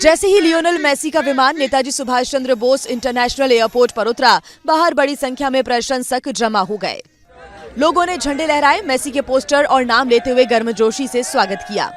जैसे ही Lionel Messi का विमान नेताजी सुभाष चंद्र बोस इंटरनेशनल एयरपोर्ट पर उतरा, बाहर बड़ी संख्या में प्रशंसक जमा हो गए। लोगों ने झंडे लहराए, मेसी के पोस्टर और नाम लेते हुए गर्मजोशी से स्वागत किया।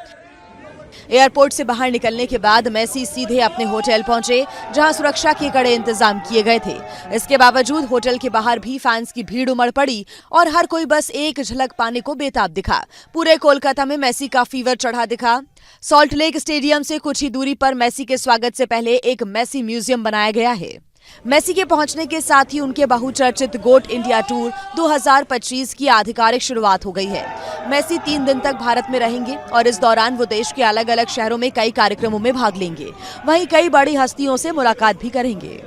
एयरपोर्ट से बाहर निकलने के बाद मेसी सीधे अपने होटल पहुंचे, जहां सुरक्षा के कड़े इंतजाम किए गए थे। इसके बावजूद होटल के बाहर भी फैंस की भीड़ उमड़ पड़ी और हर कोई बस एक झलक पाने को बेताब दिखा। पूरे कोलकाता में मेसी का फीवर चढ़ा दिखा। सॉल्ट लेक स्टेडियम से कुछ ही दूरी पर मेसी के स्वागत से पहले एक मेसी म्यूजियम बनाया गया है। मेसी के पहुंचने के साथ ही उनके बहुचर्चित गोट इंडिया टूर 2025 की आधिकारिक शुरुआत हो गई है। मेसी 3 दिन तक भारत में रहेंगे और इस दौरान वो देश के अलग अलग शहरों में कई कार्यक्रमों में भाग लेंगे। वहीं कई बड़ी हस्तियों से मुलाकात भी करेंगे।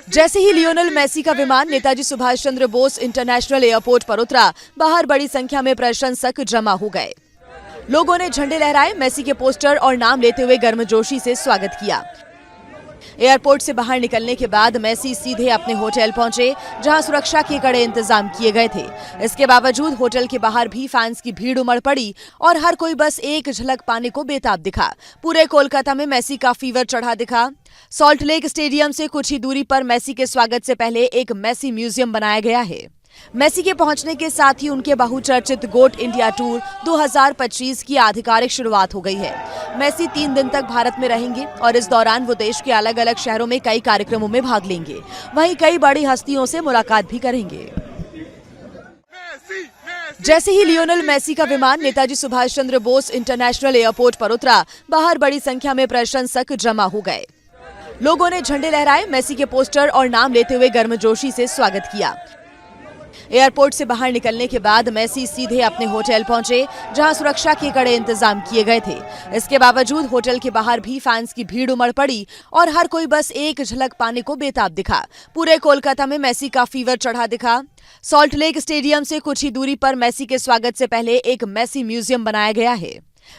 जैसे ही लियोनेल मेसी का विमान नेताजी सुभाष चंद्र बोस इंटरनेशनल एयरपोर्ट पर उतरा, बाहर बड़ी संख्या में प्रशंसक जमा हो गए। लोगों ने झंडे लहराए, मेसी के पोस्टर और नाम लेते हुए गर्मजोशी से स्वागत किया। एयरपोर्ट से बाहर निकलने के बाद मेसी सीधे अपने होटल पहुंचे, जहां सुरक्षा के कड़े इंतजाम किए गए थे। इसके बावजूद होटल के बाहर भी फैंस की भीड़ उमड़ पड़ी और हर कोई बस एक झलक पाने को बेताब दिखा। पूरे कोलकाता में मेसी का फीवर चढ़ा दिखा। सॉल्ट लेक स्टेडियम से कुछ ही दूरी पर मेसी के स्वागत से पहले एक मेसी म्यूजियम बनाया गया है। मेसी के पहुंचने के साथ ही उनके बहुचर्चित गोट इंडिया टूर 2025 की आधिकारिक शुरुआत हो गई है। मेसी 3 दिन तक भारत में रहेंगे और इस दौरान वो देश के अलग अलग शहरों में कई कार्यक्रमों में भाग लेंगे। वहीं कई बड़ी हस्तियों से मुलाकात भी करेंगे। जैसे ही लियोनेल मेसी का विमान नेताजी सुभाष चंद्र बोस इंटरनेशनल एयरपोर्ट पर उतरा, बाहर बड़ी संख्या में प्रशंसक जमा हो गए। लोगों ने झंडे लहराए, मेसी के पोस्टर और नाम लेते हुए गर्मजोशी से स्वागत किया। एयरपोर्ट से बाहर निकलने के बाद मेसी सीधे अपने होटल पहुंचे, जहां सुरक्षा के कड़े इंतजाम किए गए थे। इसके बावजूद होटल के बाहर भी फैंस की भीड़ उमड़ पड़ी और हर कोई बस एक झलक पाने को बेताब दिखा। पूरे कोलकाता में मेसी का फीवर चढ़ा दिखा। सॉल्ट लेक स्टेडियम से कुछ ही दूरी पर मेसी के स्वागत से पहले एक मेसी म्यूजियम बनाया गया है।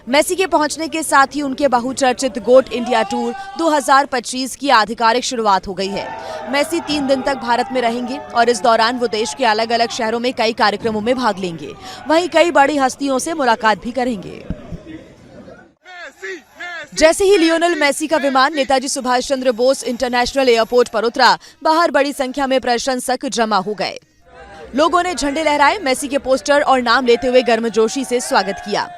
मेसी के पहुंचने के साथ ही उनके बहुचर्चित गोट इंडिया टूर 2025 की आधिकारिक शुरुआत हो गई है। मेसी 3 दिन तक भारत में रहेंगे और इस दौरान वो देश के अलग अलग शहरों में कई कार्यक्रमों में भाग लेंगे। वहीं कई बड़ी हस्तियों से मुलाकात भी करेंगे। जैसे ही लियोनेल मेसी का विमान नेताजी सुभाष चंद्र बोस इंटरनेशनल एयरपोर्ट पर उतरा, बाहर बड़ी संख्या में प्रशंसक जमा हो गए। लोगों ने झंडे लहराए, मेसी के पोस्टर और नाम लेते हुए गर्मजोशी से स्वागत किया।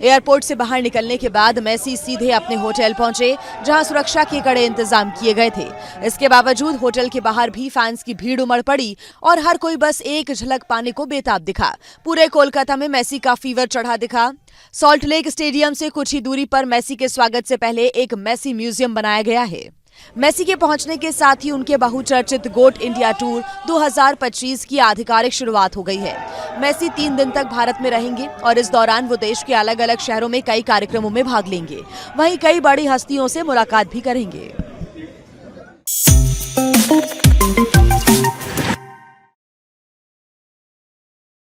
एयरपोर्ट से बाहर निकलने के बाद मेसी सीधे अपने होटल पहुंचे, जहां सुरक्षा के कड़े इंतजाम किए गए थे। इसके बावजूद होटल के बाहर भी फैंस की भीड़ उमड़ पड़ी और हर कोई बस एक झलक पाने को बेताब दिखा। पूरे कोलकाता में मेसी का फीवर चढ़ा दिखा। सॉल्ट लेक स्टेडियम से कुछ ही दूरी पर मेसी के स्वागत से पहले एक मेसी म्यूजियम बनाया गया है। मेसी के पहुंचने के साथ ही उनके बहुचर्चित गोट इंडिया टूर 2025 की आधिकारिक शुरुआत हो गई है। मेसी 3 दिन तक भारत में रहेंगे और इस दौरान वो देश के अलग अलग शहरों में कई कार्यक्रमों में भाग लेंगे। वहीं कई बड़ी हस्तियों से मुलाकात भी करेंगे।